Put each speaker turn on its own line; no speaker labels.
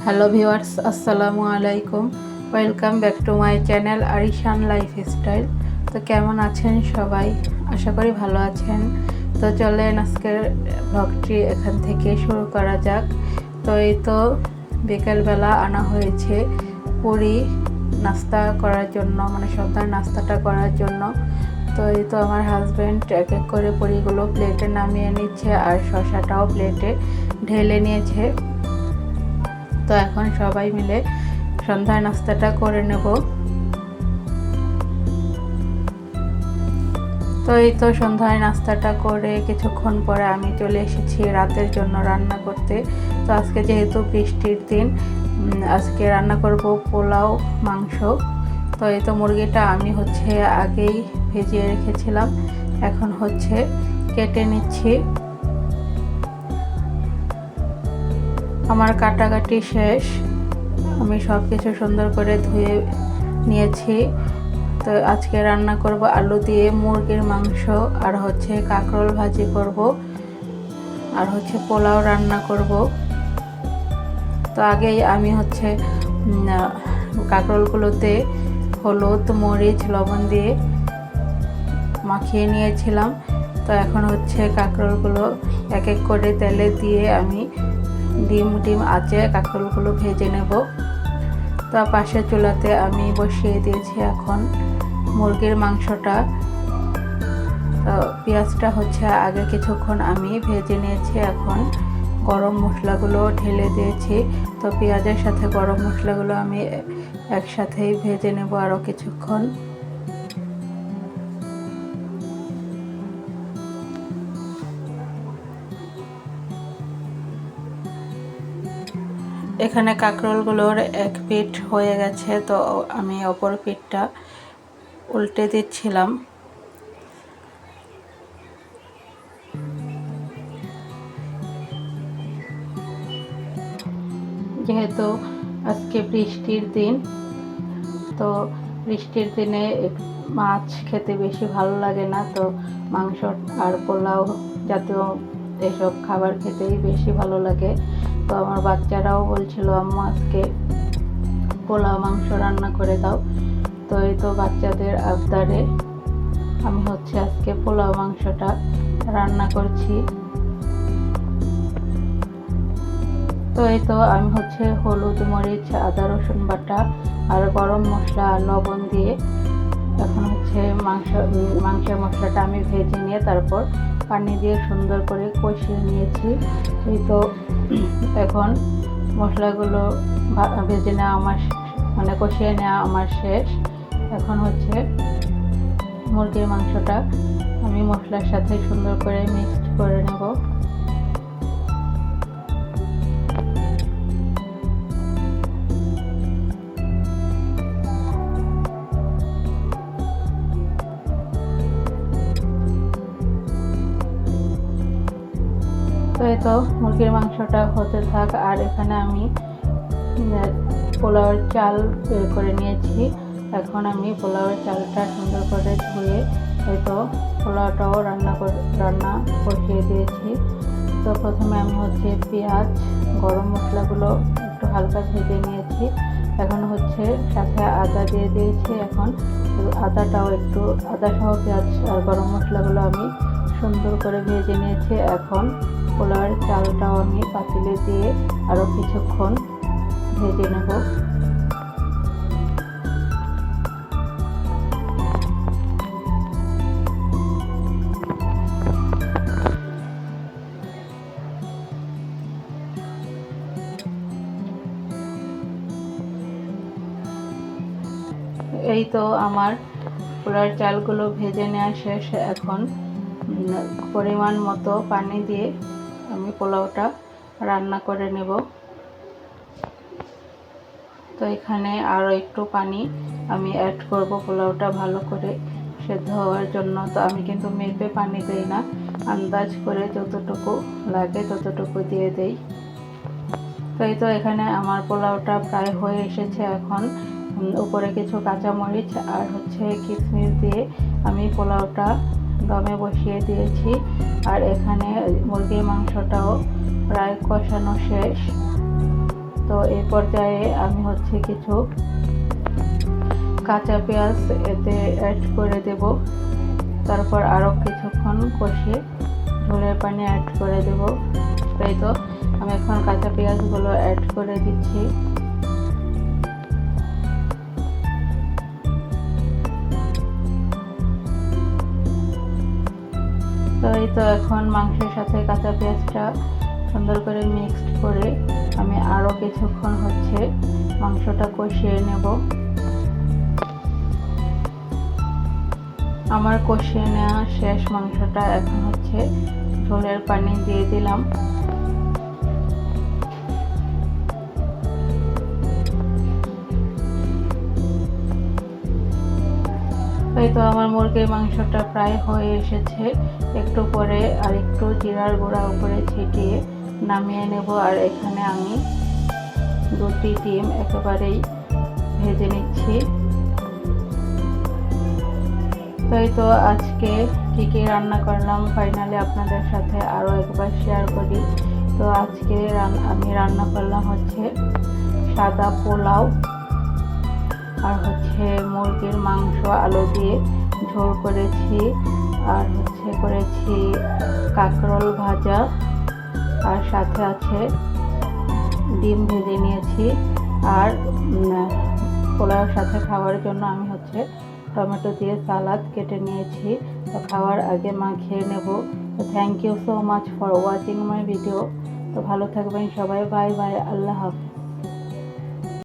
Hello viewers, আসসালামু আলাইকুম। Welcome back to my channel Arishan lifestyle. তো কেমন আছেন সবাই? আশা করি ভালো আছেন। তো চলেন আজকের ব্লগটি এখান থেকে শুরু করা যাক। তো এই তো বিকেলবেলা আনা হয়েছে পুরি নাস্তা করার জন্য, মানে সন্ধ্যার নাস্তাটা করার জন্য। তো এই তো আমার হাজব্যান্ড এক এক করে পুরিগুলো প্লেটে নামিয়ে নিচ্ছে আর শসাটাও প্লেটে ঢেলে নিয়েছে। তো এখন সবাই মিলে সন্ধ্যার নাস্তাটা করে নেব। তো এই তো সন্ধ্যায় নাস্তাটা করে কিছুক্ষণ পরে আমি চলে এসেছি রাতের জন্য রান্না করতে। তো আজকে যেহেতু বৃষ্টির দিন, আজকে রান্না করব পোলাও মাংস। তো এই তো মুরগিটা আমি আগেই ভেজিয়ে রেখেছিলাম, এখন কেটে নিচ্ছি। আমার কাটাকাটি শেষ, আমি সব কিছু সুন্দর করে ধুয়ে নিয়েছি। তো আজকে রান্না করব আলু দিয়ে মুরগির মাংস, আর কাঁকরোল ভাজি করব, আর পোলাও রান্না করব। তো আগেই আমি কাঁকরোলগুলোতে হলুদ মরিচ লবণ দিয়ে মাখিয়ে নিয়েছিলাম। তো এখন কাঁকরোলগুলো এক এক করে তেলে দিয়ে আমি ডিম আঁচে কাঁকরোলগুলো ভেজে নেব। তো পাশের চুলাতে আমি বসিয়ে দিয়েছি এখন মুরগির মাংসটা। তো পেঁয়াজটা আগে কিছুক্ষণ আমি ভেজে নিয়েছি, এখন গরম মশলাগুলো ঢেলে দিয়েছি। তো পেঁয়াজের সাথে গরম মশলাগুলো আমি একসাথেই ভেজে নেব আরও কিছুক্ষণ। এখানে কাঁকরোলগুলোর এক পিঠ হয়ে গেছে, তো আমি অপর পিঠটা উল্টে দিচ্ছিলাম। যেহেতু আজকে বৃষ্টির দিন, তো বৃষ্টির দিনে মাছ খেতে বেশি ভালো লাগে না, তো মাংস আর পোলাও জাতীয় এসব খাবার খেতেই বেশি ভালো লাগে। তো আমার বাচ্চারাও বলছিল আম্মু আজকে পোলাও মাংস রান্না করে দাও। তো এই তো বাচ্চাদের আবদারে আমি আজকে পোলাও মাংসটা রান্না করছি। তো এই তো আমি হলুদ মরিচ আদা রসুন বাটা আর গরম মশলা আর লবণ দিয়ে এখন মাংসের মশলাটা আমি ভেজে নিয়ে তারপর পানি দিয়ে সুন্দর করে কষিয়ে নিয়েছি। এই তো এখন মশলাগুলো ভেজে নেওয়া আমার কষিয়ে নেওয়া আমার শেষ। এখন মুরগির মাংসটা আমি মশলার সাথে সুন্দর করে মিক্সড করে নেব। তো এই তো মুরগির মাংসটা হতে থাক, আর এখানে আমি পোলাওয়ের চাল বের করে নিয়েছি। এখন আমি পোলাওয়ের চালটা সুন্দর করে ধুয়ে এই তো পোলাওটাও রান্না বসিয়ে দিয়েছি। তো প্রথমে আমি পেঁয়াজ গরম মশলাগুলো একটু হালকা ভেজে নিয়েছি। এখন সাথে আদা দিয়ে দিয়েছি। এখন আদাটাও আদা সহ পেঁয়াজ আর গরম মশলাগুলো আমি সুন্দর করে ভেজে নিয়েছি। এখন পোলাওয়ের চালটাও আমি পাতিলে দিয়ে আরও কিছুক্ষণ ভেজে নেব। এই তো আমার পোলাওর চালগুলো ভেজে নেওয়া শেষ। এখন পরিমাণ মতো পানি দিয়ে আমি পোলাওটা রান্না করে নেব। তো এখানে আরও একটু পানি আমি অ্যাড করব পোলাওটা ভালো করে সেদ্ধ হওয়ার জন্য। তো আমি কিন্তু মেপে পানি দেই না, আন্দাজ করে যতটুকু লাগে ততটুকু দিয়ে দেই। তো এই তো এখানে আমার পোলাওটা প্রায় হয়ে এসেছে। এখন উপরে কিছু কাঁচামরিচ আর কিশমিশ দিয়ে আমি পোলাওটা দমে বসিয়ে দিয়েছি। আর এখানে মুরগির মাংসটাও প্রায় কষানো শেষ। তো এই পর্যায়ে আমি হচ্ছে কিছু কাঁচা পেঁয়াজ এতে অ্যাড করে দেব। তারপর আরও কিছুক্ষণ কষে ঝোলের পানি অ্যাড করে দেব। তাই তো আমি এখন কাঁচা পেঁয়াজগুলো অ্যাড করে দিচ্ছি। তো এই তো এখন মাংসের সাথে কাঁচা পেঁয়াজটা সুন্দর করে মিক্সড করে আমি আরও কিছুক্ষণ হচ্ছে মাংসটা কষিয়ে নেব। আমার কষিয়ে নেওয়া শেষ মাংসটা। এখন হচ্ছে ঝোলের পানি দিয়ে দিলাম। এই তো আমার মুরগির মাংসটা প্রায় হয়ে এসেছে। একটু পরে আর একটু জিরার গুঁড়া উপরে ছিটিয়ে নামিয়ে নেব। আর এখানে আমি 2টি ডিম একেবারেই ভেজে নিচ্ছি। তাই তো আজকে কি রান্না করলাম ফাইনালি আপনাদের সাথে আরও একবার শেয়ার করি। তো আজকে আমি রান্না করলাম হচ্ছে সাদা পোলাও আর হচ্ছে মুরগির মাংস আলু দিয়ে ঝোল করেছি, আর হচ্ছে করেছি কাঁকরোল ভাজা, আর সাথে আছে ডিম ভেজে নিয়েছি। আর পোলাওর সাথে খাওয়ার জন্য আমি হচ্ছে টমেটো দিয়ে সালাদ কেটে নিয়েছি। তো খাওয়ার আগে মাখিয়ে নেব। তো thank you so much for watching my video. তো ভালো থাকবেন সবাই। বাই বাই, আল্লাহ হাফেজ।